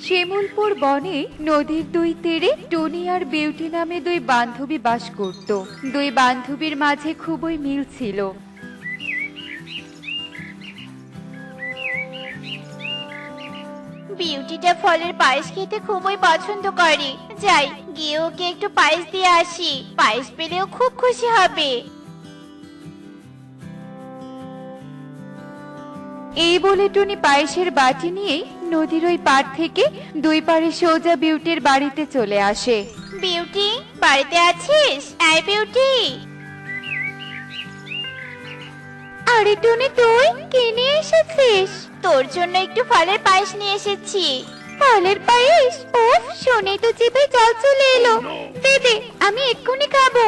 শিমুলপুর বনে নদীর দুই তীরে টুনি আর বিউটি নামে দুই বান্ধবী বাস করত। দুই বান্ধবীর মাঝে খুবই মিল ছিল। বিউটিটা ফলের পায়েস খেতে খুবই পছন্দ করে। যাই গিয়ে ওকে একটু পায়েস দিয়ে আসি, পায়েস পেলেও খুব খুশি হবে। এই বলে টুনি পায়েসের বাটি নিয়ে নদীর ওই পাড় থেকে দুই পাড়ে সোজা বিউটির বাড়িতে চলে আসে। বিউটি, বাড়িতে আছিস? এই বিউটি। আরে টুনি, তুই কি নিয়ে এসেছিস? তোর জন্য একটু ফলের পায়েস নিয়ে এসেছি। ফলের পায়েস? উফ, শুনে তো জিভে জল চলে এলো। দে দে, আমি এক্ষুনি খাবো।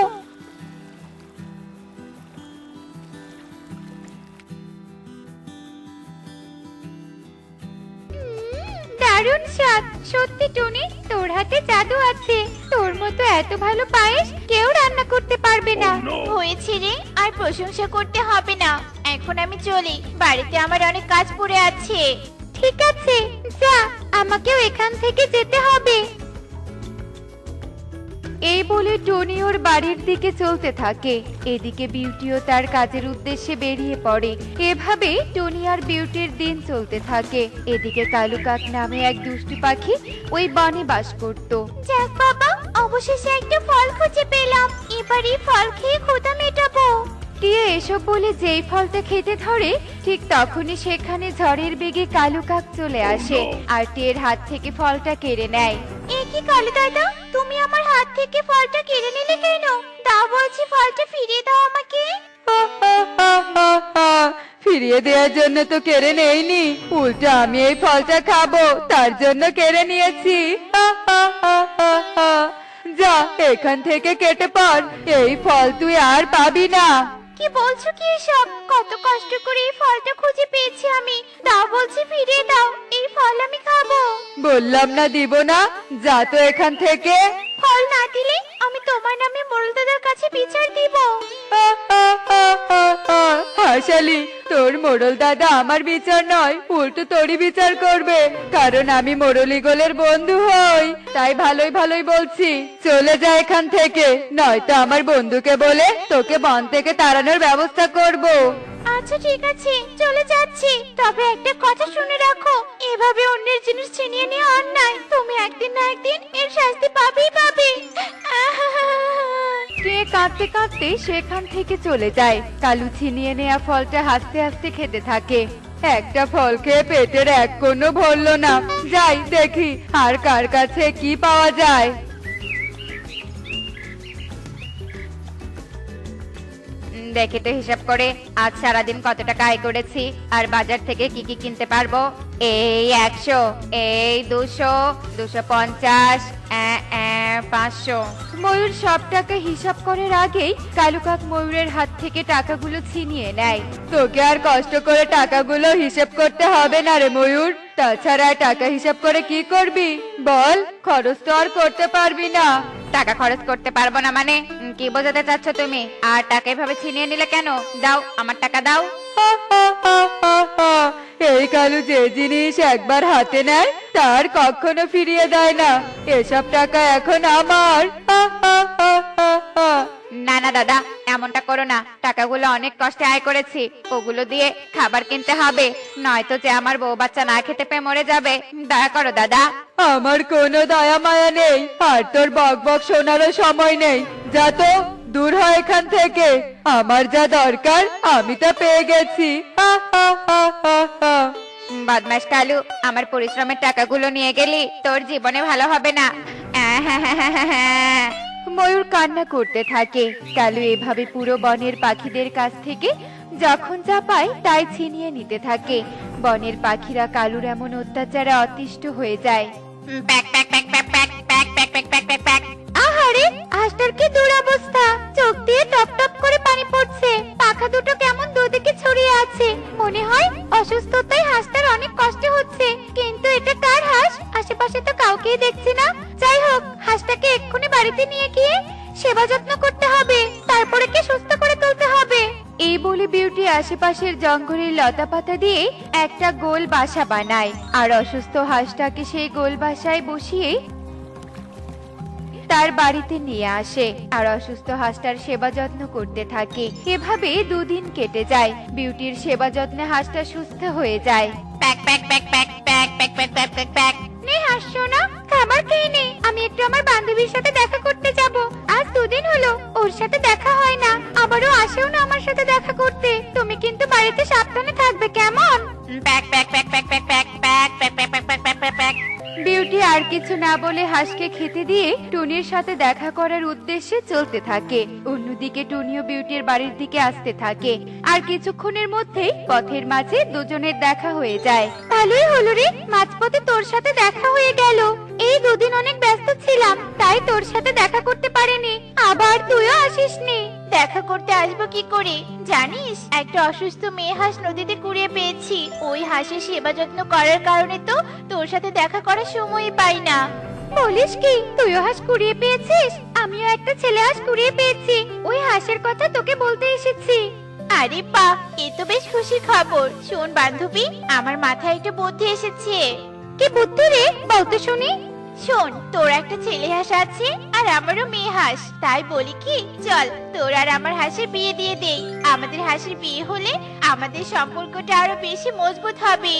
দারুণ স্বাদ। সত্যি টুনি, তোর হাতে জাদু আছে। তোর মতো এত ভালো পায়েস কেউ রান্না করতে পারবে না। হয়েছে রে, আর প্রশংসা করতে হবে না। এখন আমি চলি, বাড়িতে আমার অনেক কাজ পড়ে আছে। ঠিক আছে, যা, আমাকেও এখান থেকে যেতে হবে। এই বলে টনি ওর বাড়ির দিকে চলতে থাকে। এদিকে বিউটিও তার কাজের উদ্দেশ্যে বেরিয়ে পড়ে। এভাবে টনি আর বিউটির দিন চলতে থাকে। এদিকে কালু কাক নামে এক দুষ্টু পাখি ওই বনে বাস করত। যাক বাবা, অবশেষে একটা ফল খুঁজে পেলাম। এবার এই ফল খেয়ে ক্ষুধা মেটাবো। টিয়া এসব বলে যেই ফলটা খেতে ধরে, ঠিক তখনই সেখানে ঝড়ের বেগে কালু কাক চলে আসে আর টিয়ের হাত থেকে ফলটা কেড়ে নেয়। এ কি কালু দাদা, তুমি আমার হাত থেকে ফলটা কেড়ে নিলে কেন? দাও বলছি, ফলটা ফিরিয়ে দাও আমাকে। ফিরিয়ে দেওয়ার জন্য তো কেড়ে নেইনি, উল্টো আমি এই ফলটা খাবো তার জন্য কেড়ে নিয়েছি। যা, এখান থেকে কেটে পড়, এই ফল তুই আর পাবি না। কি বলছো কি এসব? কত কষ্ট করে এই ফলটা খুঁজে পেয়েছি আমি। দাও বলছি, ফিরিয়ে দাও, এই ফল আমি খাবো। বললাম না দিব না, যা তো এখান থেকে। ফল না দিলে আমি তোমার নামে মোড়ল দাদার কাছে বিচার দিব। হাসালি, তোর মোড়ল দাদা আমার বিচার নয়, উল্টো তোরই বিচার করবে। কারণ আমি মোড়লি গোলের বন্ধু হই, তাই ভালোই ভালোই বলছি, চলে যা এখান থেকে, নয়তো আমার বন্ধুকে বলে তোকে বন থেকে তাড়ানোর ব্যবস্থা করব। আচ্ছা ঠিক আছে, চলে যাচ্ছি। তবে একটা কথা শুনে রাখো, এভাবে অন্যের জিনিস ছিনিয়ে নেওয়া অন্যায়। তুমি একদিন না একদিন এর শাস্তি পাবেই পাবে। কে কাঁদতে কাঁদতে সেখান থেকে চলে যায়। কালু ছিনিয়ে নেওয়া ফলটা হাসতে হাসতে খেতে থাকে। একটা ফল খেয়ে পেটের এক কোনো ভরলো না। যাই দেখি আর কার কাছে কি পাওয়া যায়। দেখে তো হিসাব করে আজ সারাদিন কত টাকা আয় করেছি, আর বাজার থেকে কি কি কিনতে পারবো। এই 100, এই 200, 250, 500। ময়ূর সব টাকা হিসাব করার আগেই কালু কাক ময়ূরের হাত থেকে টাকাগুলো ছিনিয়ে নেয়। তোকে আর কষ্ট করে টাকাগুলো হিসাব করতে হবে না রে ময়ূর। তাছাড়া টাকা হিসাব করে কি করবি বল? খরচ তো আর করতে পারবি না। টাকা খরচ করতে পারবো না মানে কি বোঝাতে চাচ্ছ তুমি? আর টাকা এভাবে ছিনিয়ে নিলে কেন? দাও, আমার টাকা দাও। এই কালু যে জিনিস একবার হাতে নেয় তার কখনো ফিরিয়ে দেয় না। এসব টাকা এখন আমার। না না দাদা, এমনটা করো না। টাকাগুলো অনেক কষ্টে আয় করেছি, ওগুলো দিয়ে খাবার কিনতে হবে, নয়তো যে আমার বউ বাচ্চা না খেতে পেয়ে মরে যাবে। দয়া করো দাদা। আমার কোনো দয়া মায়া নেই, আর তোর বক বক শোনারও সময় নেই। যা তো, দূর হয় এখান থেকে। আমার যা দরকার আমি তা পেয়ে গেছি। বদমাশ কালু, আমার পরিশ্রমের টাকাগুলো নিয়ে গেলি, তোর জীবনে ভালো হবে না। ময়ূর কান্না করতে থাকে। কালু এভাবে পুরো বনের পাখিদের কাছ থেকে যখন যা পায় তাই ছিনিয়ে নিতে থাকে। বনের পাখিরা কালুর এমন অত্যাচারে অতিষ্ঠ হয়ে যায়। আহারে, হাঁসটার কি দুরবস্থা! চোখ দিয়ে টপ টপ করে পানি পড়ছে, পাখা দুটো কেমন দুদিকে ছড়িয়ে আছে। মনে হয় অসুস্থতায় হাঁসটার অনেক কষ্ট হচ্ছে। কিন্তু এটা কার হাঁস? আশেপাশে তো কাউকেই দেখছি না। যাই হোক, হাঁসটাকে এক্ষুনি বাড়িতে নিয়ে গিয়ে সেবা যত্ন করতে হবে, তারপরে কি সুস্থ করে তুলতে হবে। এই বলে বিউটি আশেপাশের জঙ্গলের লতাপাতা দিয়ে একটা গোল বাসা বানায় আর অসুস্থ হাঁসটাকে সেই গোল বাসায় বসিয়ে তার বাড়িতে নিয়ে আসে আর অসুস্থ হাঁসটার সেবা যত্ন করতে থাকে। এভাবে 2 দিন কেটে যায়। বিউটির সেবা যত্নে হাঁসটা সুস্থ হয়ে যায়। প্যাক প্যাক প্যাক প্যাক প্যাক প্যাক প্যাক প্যাক প্যাক প্যাক। নে হাসছো না, খাবার খেয়ে নে। আমি একটু আমার বান্ধবীর সাথে দেখা করতে যাব। আজ 2 দিন হলো ওর সাথে দেখা হয় না, আবারও আসেও না আমার সাথে দেখা করতে। তুমি কিন্তু বাড়িতে সাবধানে থাকবে, কেমন? প্যাক প্যাক প্যাক প্যাক প্যাক প্যাক প্যাক প্যাক প্যাক প্যাক প্যাক প্যাক প্যাক প্যাক। বিউটি আর কিছু না বলে হাঁসকে খেতে দিয়ে টুনির সাথে দেখা করার উদ্দেশ্যে চলতে থাকে। অন্যদিকে টুনিও বিউটির বাড়ির দিকে আসতে থাকে আর কিছুক্ষণের মধ্যেই পথের মাঝে দুজনের দেখা হয়ে যায়। ভালোই হলো রে, মাঝপথে তোর সাথে দেখা হয়ে গেল। এই 2 দিন অনেক ব্যস্ত ছিলাম, তাই তোর সাথে দেখা করতে পারিনি। আবার তুইও আসিসনি। দেখা করতে আসবো কি করে? জানিস, একটা অসুস্থ মেয়ে হাঁস নদীতে কুড়িয়ে পেয়েছি। ওই হাঁসের সেবা যত্ন করার কারণে তো তোর সাথে দেখা করার সময়ই পাই না। বলিস কি, তুইও হাঁস কুড়িয়ে পেয়েছিস? আমিও একটা ছেলে হাঁস কুড়িয়ে পেয়েছি। ওই হাঁসের কথা তোকে বলতে এসেছি। আরে বাহ, এ তো বেশ খুশির খবর। শোন বান্ধবী, আমার মাথায় একটা বুদ্ধি এসেছে। কি বুদ্ধি রে, বলতে শুনি। শোন, তোর একটা ছেলে হাঁস আছে আর আমারও মেয়ে হাঁস। তাই বলি কি, চল তোর আর আমার হাঁসের বিয়ে দিয়ে দেই। আমাদের হাঁসের বিয়ে হলে আমাদের সম্পর্কটা আরো বেশি মজবুত হবে।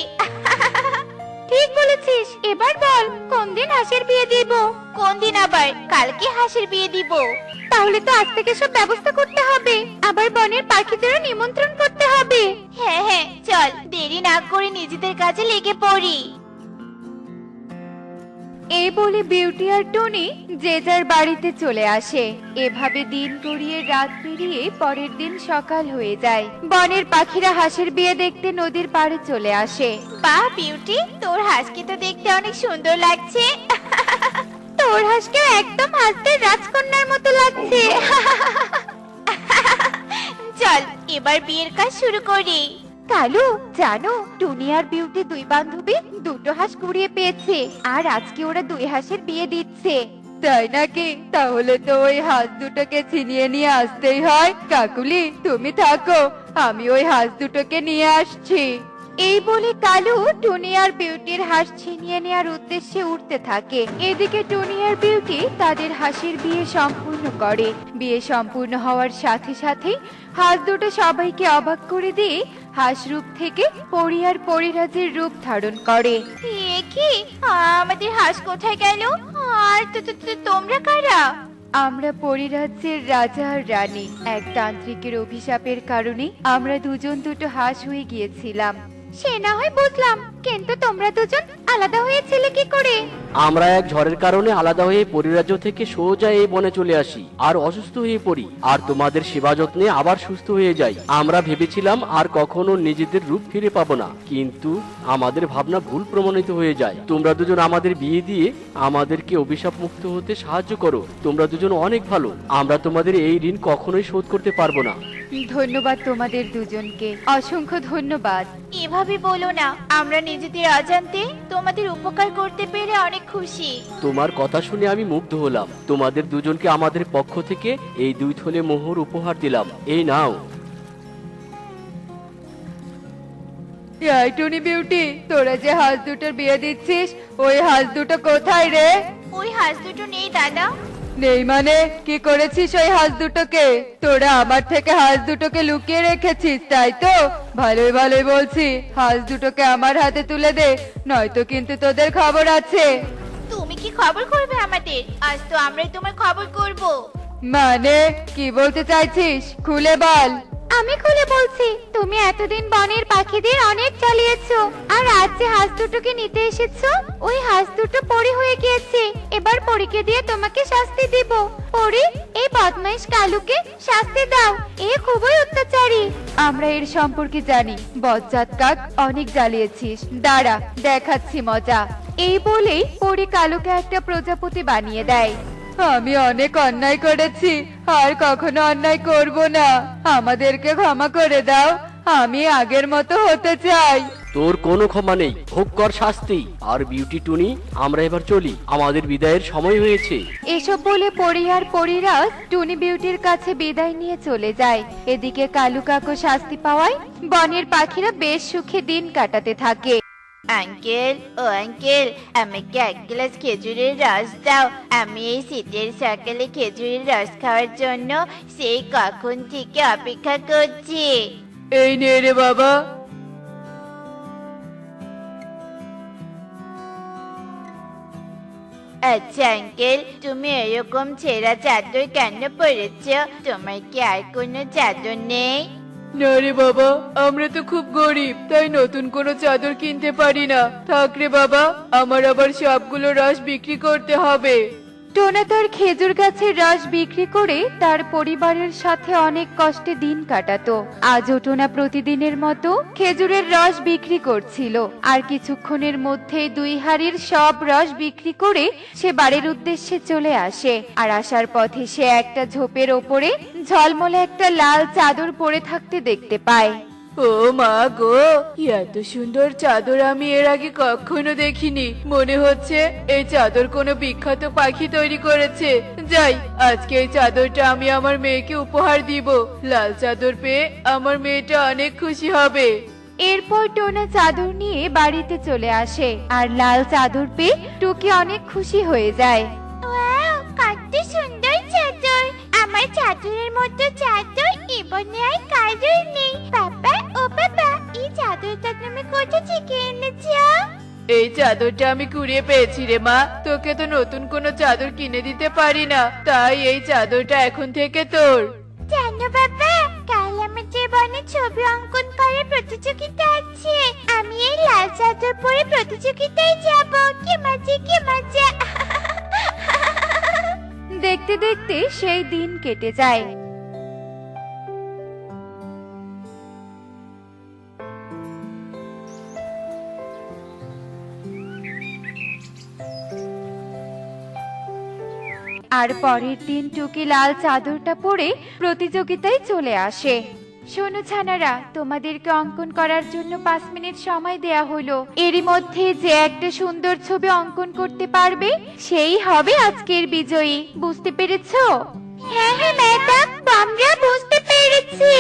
ঠিক বলেছিস। এবার বল, কোন দিন হাঁসের বিয়ে দিব? কোন দিন আবার? কালকে হাঁসের বিয়ে দিব। তাহলে তো আজ থেকে সব ব্যবস্থা করতে হবে, আবার বনের পাখিদেরও নিমন্ত্রণ করতে হবে। হ্যাঁ হ্যাঁ, চল দেরি না করে নিজেদের কাজে লেগে পড়ি। এই বলে বিউটি আর টনি যে যার বাড়িতে চলে আসে। এভাবে দিন গড়িয়ে রাত পেরিয়ে পরের দিন সকাল হয়ে যায়। বনের পাখিরা হাঁসের বিয়ে দেখতে নদীর পাড়ে চলে আসে। বাহ বিউটি, তোর হাঁসকে তো দেখতে অনেক সুন্দর লাগছে। তোর হাঁসকে একদম হাঁসদের রাজকন্যার মতো লাগছে। চল এবার বিয়ের কাজ শুরু করি। কালু, জানো টুনি আর বিউটি 2 বান্ধবী 2টো হাঁস কুড়িয়ে পেয়েছে আর আজকে ওরা 2 হাঁসের বিয়ে দিচ্ছে। তাই নাকি? তাহলে তো ওই হাঁস দুটোকে ছিনিয়ে নিয়ে আসতেই হয়। কাকুলি, তুমি থাকো, আমি ওই হাঁস দুটোকে নিয়ে আসছি। এই বলে কালু টুনি আর বিউটির হাঁস ছিনিয়ে নেওয়ার উদ্দেশ্যে উঠতে থাকে। এদিকে টুনি আর বিউটি তাদের হাঁসের বিয়ে সম্পূর্ণ করে। বিয়ে সম্পূর্ণ হওয়ার সাথে সাথে হাঁস দুটো সবাইকে অবাক করে দিয়ে হাঁস রূপ থেকে পরি আর পরিরাজের রূপ ধারণ করে। এ কি, আমাদের হাঁস কোথায় গেল? আর তোমরা কারা? আমরা পরিরাজ্যের রাজা আর রানী। এক তান্ত্রিকের অভিশাপের কারণে আমরা দুজন 2টো হাঁস হয়ে গিয়েছিলাম। সে না হয় বুঝলাম, কিন্তু তোমরা দুজন আলাদা হয়েছিলে কি করে? আমরা এক ঝড়ের কারণে আলাদা হয়ে পরিরাজ্য থেকে সোজা এই বনে চলে আসি আর অসুস্থ হয়ে পড়ি, আর তোমাদের সেবা যত্নে আবার সুস্থ হয়ে যাই। আমরা ভেবেছিলাম আর কখনো নিজেদের রূপ ফিরে পাবো না, কিন্তু আমাদের ভাবনা ভুল প্রমাণিত হয়ে যায়। তোমরা দুজন আমাদের বিয়ে দিয়ে আমাদেরকে অভিশাপ মুক্ত হতে সাহায্য করো। তোমরা দুজন অনেক ভালো, আমরা তোমাদের এই ঋণ কখনোই শোধ করতে পারবো না। ধন্যবাদ তোমাদের দুজনকে, অসংখ্য ধন্যবাদ। এভাবে বলো না, আমরা নিজেদের অজান্তে তোমাদের উপকার করতে পেরে অনেক খুশি। তোমার কথা শুনে আমি মুগ্ধ হলাম। তোমাদের দুজনকে আমাদের পক্ষ থেকে এই 2 থলে মোহর উপহার দিলাম। এই নাও। এই টুনি বিউটি, তোরা যে হাঁস দুটোর বিয়ে দিচ্ছিস, ওই হাঁস দুটো কোথায় রে? ওই হাঁস দুটো নেই দাদা। নেই মানে? কি করেছিস ওই হাঁস দুটোকে? তোরা আমার থেকে হাঁস দুটোকে লুকিয়ে রেখেছিস, তাই তো? ভালোই ভালোই বলছি, হাঁস দুটোকে আমার হাতে তুলে দে, নয়তো কিন্তু তোদের খবর আছে। তুমি কি খবর করবে আমাদের? আজ তো আমরাই তোমার খবর করব। মানে কি বলতে চাইছিস, খুলে বল। আমি খুলে বলছি, তুমি এতদিন বনের পাখিদের অনেক চালিয়েছো, আর আজ যে হাঁস দুটোকে নিতে এসেছো, ওই হাঁস দুটো পরি হয়ে গিয়েছে। এবার পরীকে দিয়ে তোমাকে শাস্তি দিব। পরি, এই বদমাইশ কালুকে শাস্তি দাও, এ খুবই অত্যাচারী। আমরা এর সম্পর্কে জানি, বজ্জাত কাক অনেক জ্বালিয়েছিস, দাঁড়া দেখাচ্ছি মজা। এই বলেই পরি কালুকে একটা প্রজাপতি বানিয়ে দেয়। আমি অনেক অন্যায় করেছি, আর কখনো অন্যায় করব না, আমাদেরকে ক্ষমা করে দাও, আমি আগের মতো হতে চাই। তোর কোনো ক্ষমা নেই, ভোগ কর শাস্তি। আর বিউটি টুনি, আমরা এবার চলি, আমাদের বিদায়ের সময় হয়েছে। এসব বলে পরি আর পরিরাজ টুনি বিউটির কাছে বিদায় নিয়ে চলে যায়। এদিকে কালু কাকু শাস্তি পাওয়ায় বনের পাখিরা বেশ সুখে দিন কাটাতে থাকে। আঙ্কেল, ও আঙ্কেল, আমাকে এক গ্লাস খেজুরের রস দাও। আমি এই শীতের সকালে খেজুরের রস খাওয়ার জন্য সেই কখন থেকে অপেক্ষা করছি। এই নে রে বাবা। আচ্ছা আঙ্কেল, তুমি এরকম ছেঁড়া চাদর কেন পরেছ? তোমার কি আর কোনো চাদর নেই? না রে বাবা, আমরা তো খুব গরিব, তাই নতুন কোনো চাদর কিনতে পারি না। থাক রে বাবা, আমার আবার সবগুলো রস বিক্রি করতে হবে। টোনা তার খেজুর গাছের রস বিক্রি করে তার পরিবারের সাথে অনেক কষ্টে দিন কাটাতো। আজও টোনা প্রতিদিনের মতো খেজুরের রস বিক্রি করছিল। আর কিছুক্ষণের মধ্যেই 2 হাড়ির সব রস বিক্রি করে সে বাড়ির উদ্দেশ্যে চলে আসে। আর আসার পথে সে একটা ঝোপের ওপরে ঝলমলে একটা লাল চাদর পরে থাকতে দেখতে পায়। ও মা গো, এত সুন্দর চাদর আমি এর আগে কখনো দেখিনি। মনে হচ্ছে এই চাদর কোনো বিখ্যাত পাখি তৈরি করেছে। যাই, আজকে এই চাদরটা আমি আমার মেয়েকে উপহার দিব। লাল চাদর পেয়ে আমার মেয়েটা অনেক খুশি হবে। এরপর টোনা চাদর নিয়ে বাড়িতে চলে আসে। আর লাল চাদর পেয়ে টুকি অনেক খুশি হয়ে যায়। ওয়াও, কত সুন্দর চাদর! আমার চাদরের মতো চাদর ইবনে আর কারোর নেই। বাবা, ও বাবা, এই চাদরটা তুমি কোথা থেকে এনেছো? এই চাদরটা আমি কুড়িয়ে পেয়েছি রে মা। তোকে তো নতুন কোনো চাদর কিনে দিতে পারি না, তাই এই চাদরটা এখন থেকে তোর। জানো বাবা, কাল আমাদের বনে ছবি অঙ্কন করার প্রতিযোগিতা আছে। আমি এই লাল চাদর পরে প্রতিযোগিতায় যাব। কি মজা, কি মজা! দেখতে দেখতে সেই দিন কেটে যায়। আর পরের দিন টুকি লাল চাদরটা পরে প্রতিযোগিতায় চলে আসে। শোনো ছানারা, তোমাদেরকে অঙ্কন করার জন্য 5 মিনিট সময় দেয়া হলো। এরই মধ্যে যে একটা সুন্দর ছবি অঙ্কন করতে পারবে সেই হবে আজকের বিজয়ী। বুঝতে পেরেছো? হ্যাঁ হ্যাঁ ম্যাডাম, আমরা বুঝতে পেরেছি।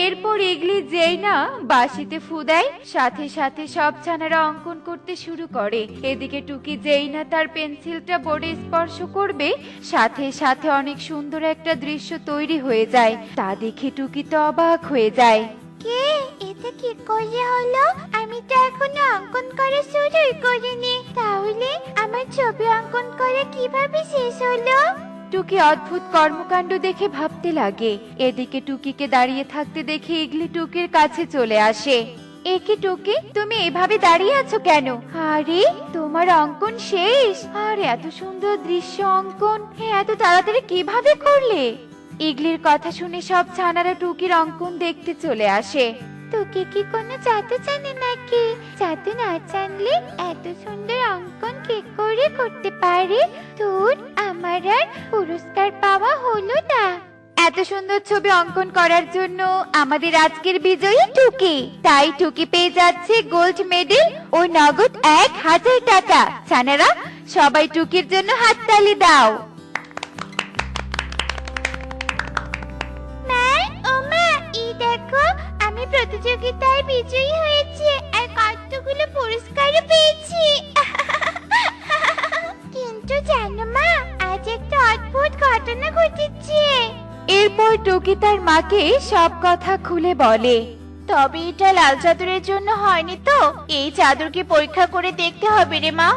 এরপর ইগলি যেই না বাঁশিতে ফু দেয়, সাথে সাথে সব ছানারা অঙ্কন করতে শুরু করে। এদিকে টুকি যেই না তার পেন্সিলটা বোর্ডে স্পর্শ করবে, সাথে সাথে অনেক সুন্দর একটা দৃশ্য তৈরি হয়ে যায়। তা দেখে টুকি তো অবাক হয়ে যায়। কে, এটা কি করে হলো? আমি তো এখনো অঙ্কন করা শুরুই করিনি। তাহলে আমার ছবি অঙ্কন করা কিভাবে শেষ হলো? টুকি অদ্ভুত কর্মকাণ্ড দেখে ভাবতে লাগে। এদিকে টুকিকে দাঁড়িয়ে থাকতে দেখে ইগলি টুকির কাছে চলে আসে। একে টুকি, তুমি এভাবে দাঁড়িয়ে আছো কেন? আরে তোমার অঙ্কন শেষ? আর এত সুন্দর দৃশ্য অঙ্কন এত তাড়াতাড়ি কিভাবে করলে? ইগলির কথা শুনে সব ছানারা টুকির অঙ্কন দেখতে চলে আসে। তোকে কি কোনো জাদু জানে নাকি? জাদু না জানলে এত সুন্দর অঙ্কন কি করে করতে পারে? তোর আমার আর পুরস্কার পাওয়া হলো না। এত সুন্দর ছবি অঙ্কন করার জন্য আমাদের আজকের বিজয়ী টুকি। তাই টুকি পেয়ে যাচ্ছে গোল্ড মেডেল ও নগদ 1000 টাকা। ছানারা সবাই টুকির জন্য হাততালি দাও। মা, ও মা, এই দেখো, আমি প্রতিযোগিতায় বিজয়ী হয়েছি আর কতগুলো পুরস্কারও পেয়েছি। কিন্তু জানো মা, আজ একটা অদ্ভুত ঘটনা ঘটেছে। এরপর টুকি তার মাকে সব কথা খুলে বলে। তবে এটা লাল চাদরের জন্য হয়নি তো? এই চাদরকে পরীক্ষা করে দেখতে হবে রে মা।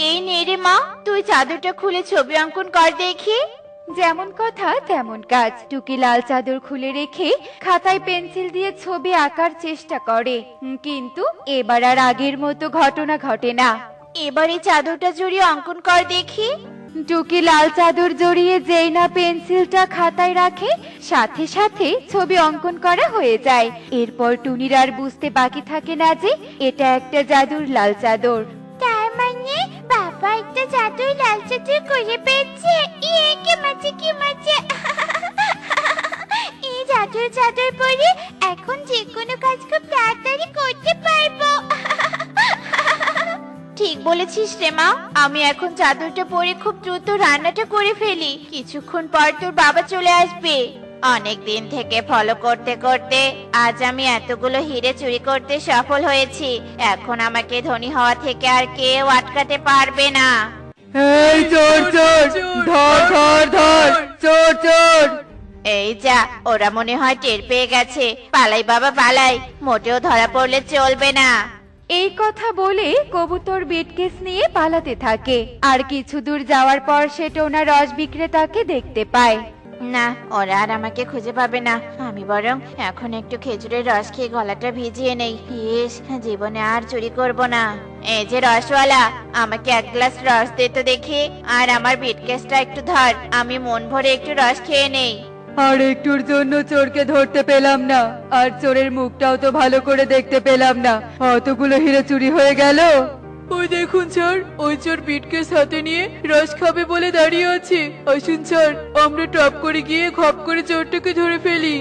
এই নে রে মা, তুই চাদরটা খুলে ছবি অঙ্কন কর দেখি। যেমন কথা তেমন কাজ। টুকি লাল চাদর খুলে রেখে খাতায় পেন্সিল দিয়ে ছবি আঁকার চেষ্টা করে, কিন্তু এবার আর আগের মতো ঘটনা ঘটে না। এবারে চাদরটা জড়িয়ে অঙ্কন কর দেখি। টুকি লাল চাদর জড়িয়ে যেই না পেন্সিলটা খাতায় রাখে, সাথে সাথে ছবি অঙ্কন করা হয়ে যায়। এরপর টুনির আর বুঝতে বাকি থাকে না যে এটা একটা জাদুর লাল চাদর। তার মানে বাবা একটা জাদুর লাল চাদর করে পেয়েছে। ইয়ে, কি মজা, কি মজা! এই জাদু জাদুর চাদর পরে এখন যে কোনো কাজ খুব তাড়াতাড়ি করতে পারবো। ঠিক বলেছিস রে মা, আমি এখন চাদরটা পরে খুব দ্রুত রান্নাটা করে ফেলি, কিছুক্ষণ পর তোর বাবা চলে আসবে। অনেক দিন থেকে ফলো করতে করতে আজ আমি এতগুলো হিরে চুরি করতে সফল হয়েছি। এখন আমাকে ধনী হওয়া থেকে আর কেউ আটকাতে পারবে না। এই চোর চোর, ধর ধর ধর, চোর চোর। এই যা, ওরা মনে হয় টের পেয়ে গেছে। পালাই বাবা পালাই, মোটেও ধরা পড়লে চলবে না। এই কথা বলে কবুতর বিটকেস নিয়ে পালাতে থাকে। আর কিছু দূর যাওয়ার পর সে টোনা রস বিক্রেতাকে দেখতে পায়। না, ওরা আর আমাকে খুঁজে পাবে না। আমি বরং এখন একটু খেজুরের রস খেয়ে গলাটা ভিজিয়ে নেই। ইস, জীবনে আর চুরি করব না। এই যে রসওয়ালা, আমাকে এক গ্লাস রস দে তো দেখি, আর আমার বিটকেসটা একটু ধর, আমি মন ভরে একটু রস খেয়ে নেই। আর একটুর জন্য চোরকে ধরতে পেলাম না, আর চোরের মুখটাও তো ভালো করে দেখতে পেলাম না। অতগুলো হিরে চুরি হয়ে গেল। ওই দেখুন স্যার, ওই চোর বিটকেস হাতে নিয়ে রস খাবে বলে দাঁড়িয়ে আছে। আসুন স্যার, আমরা টপ করে গিয়ে খপ করে চোরটাকে ধরে ফেলি।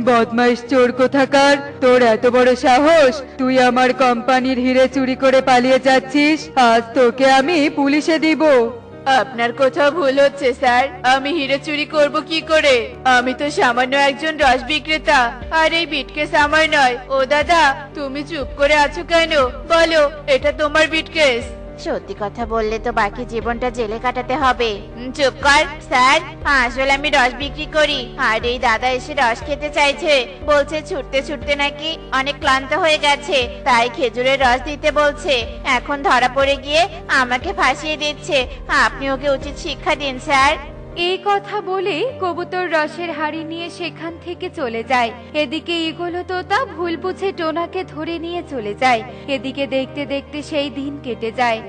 বদমাইশ চোর কোথাকার, তোর এত বড় সাহস! তুই আমার কোম্পানির হিরে চুরি করে পালিয়ে যাচ্ছিস। আজ তোকে আমি পুলিশে দিব। আপনার কোথাও ভুল হচ্ছে স্যার, আমি হিরে চুরি করব কি করে? আমি তো সামান্য একজন রস বিক্রেতা, আর এই বিটকেস আমার নয়। ও দাদা, তুমি চুপ করে আছো কেন? বলো, এটা তোমার বিটকেস। সত্যি কথা বললে তো বাকি জীবনটা জেলে কাটাতে হবে। চুপ কর স্যার, আসলে আমি রস বিক্রি করি। আর এই দাদা এসে রস খেতে চাইছে, বলছে ছুটতে ছুটতে নাকি অনেক ক্লান্ত হয়ে গেছে, তাই খেজুরের রস দিতে বলছে। এখন ধরা পড়ে গিয়ে আমাকে ফাঁসিয়ে দিচ্ছে। আপনি ওকে উচিত শিক্ষা দিন স্যার। এই কথা বলে কবুতর রসের হাড়ি নিয়ে সেখান থেকে চলে যায়। এদিকে ইগলো তোতা ভুল বুঝে টোনাকে ধরে নিয়ে চলে যায়। এদিকে দেখতে দেখতে সেই দিন কেটে যায়।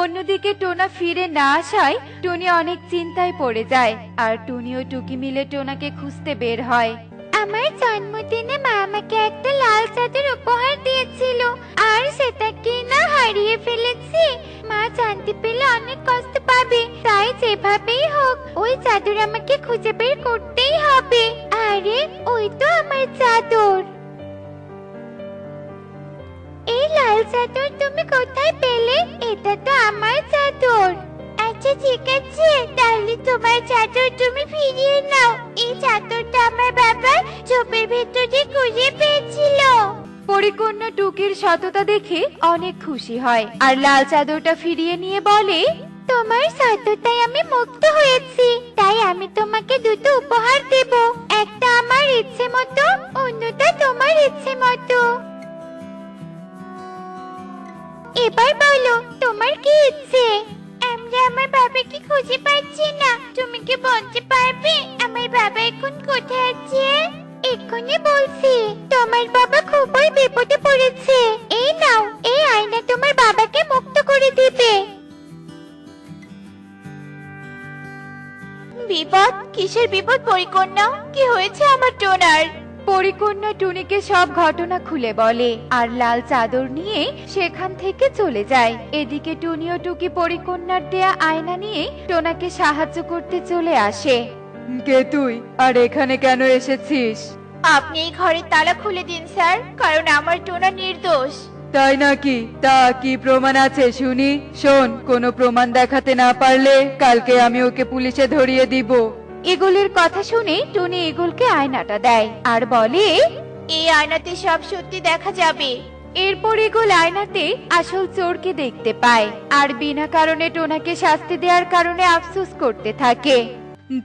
অন্যদিকে টোনা ফিরে না আসায় টুনি অনেক চিন্তায় পড়ে যায়। আর টুনি ও টুকি মিলে টোনাকে খুঁজতে বের হয়। আমার জন্মদিনে মা আমাকে একটা লাল চাদর উপহার দিয়েছিল, আর সেটাকে না হারিয়ে ফেলেছি। মা জানতে পেলে অনেক কষ্ট পাবে, তাই যেভাবেই হোক ওই চাদর আমাকে খুঁজে বের করতেই হবে। আরে, ওই তো আমার চাদর। এই লাল চাদর তুমি কোথায় পেলে? এটা তো আমার চাদর। আচ্ছা ঠিক আছে, তাহলে তোমার চাদর তুমি ফিরিয়ে নাও। এই চাদরটা আমার বাবা ঝোপের ভেতরে খুঁজে পেয়েছিল। পরিকন্যা টুকির সততা দেখে অনেক খুশি হয় আর লাল চাদরটা ফিরিয়ে নিয়ে বলে, তোমার সততায় আমি মুক্ত হয়েছি, তাই আমি তোমাকে দুটো উপহার দেব। একটা আমার ইচ্ছে মতো, অন্যটা তোমার ইচ্ছে মতো। এবার বলো, তোমার কি ইচ্ছে? আমরা আমার বাবাকে খুঁজে পাচ্ছি না, তুমি কি বলতে পারবে আমার বাবা এখন কোথায় আছে? এক্ষুনি বলছি, তোমার বাবা খুবই বিপদে পড়েছে। এই নাও, এই আয়না তোমার বাবাকে মুক্ত করে দিবে। বিপদ? কিসের বিপদ পরিকন্যা? কি হয়েছে আমার টোনার? পরিকন্যা টুনিকে সব ঘটনা খুলে বলে আর লাল চাদর নিয়ে সেখান থেকে চলে যায়। এদিকে টুনি ও টুকি পরিকন্যার দেয়া আয়না নিয়ে টোনাকে সাহায্য করতে চলে আসে। কে তুই, আর এখানে কেন এসেছিস? আপনি এই ঘরের তালা খুলে দিন স্যার, কারণ আমার টোনা নির্দোষ। তাই নাকি? তা কি প্রমাণ আছে শুনি? শোন, কোনো প্রমাণ দেখাতে না পারলে কালকে আমি ওকে পুলিশে ধরিয়ে দিব। ইগলের কথা শুনে টুনি ইগলকে আয়নাটা দেয় আর বলে, এই আয়নাতে সব সত্যি দেখা যাবে। এরপর ইগল আয়নাতে আসল চোরকে দেখতে পায় আর বিনা কারণে টোনাকে শাস্তি দেওয়ার কারণে আফসোস করতে থাকে।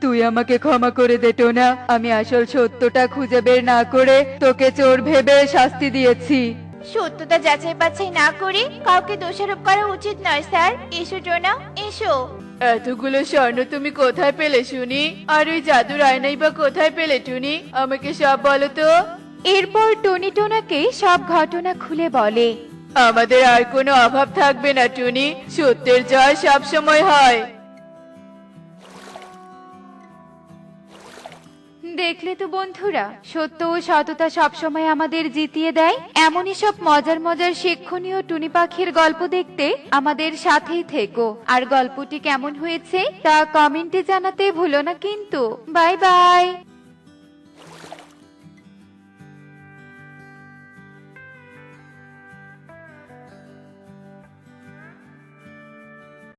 তুই আমাকে ক্ষমা করে দে টোনা, আমি আসল সত্যটা খুঁজে বের না করে তোকে চোর ভেবে শাস্তি দিয়েছি। সত্যতা যাচাই বাছাই না করে কাউকে দোষারোপ করা উচিত নয় স্যার। এসো টোনা, এসো। এতগুলো স্বর্ণ তুমি কোথায় পেলে শুনি? আর ওই জাদুর আয়নাই বা কোথায় পেলে টুনি? আমাকে সব বলো তো। এরপর টুনি টোনাকে সব ঘটনা খুলে বলে। আমাদের আর কোনো অভাব থাকবে না টুনি, সত্যের জয় সব সময় হয়। দেখলে তো বন্ধুরা, সত্য ও সততা সবসময় আমাদের জিতিয়ে দেয়। এমনই সব মজার মজার শিক্ষণীয় টুনি পাখির গল্প দেখতে আমাদের সাথেই থেকো। আর গল্পটি কেমন হয়েছে তা কমেন্টে জানাতে ভুলো না কিন্তু। Bye bye.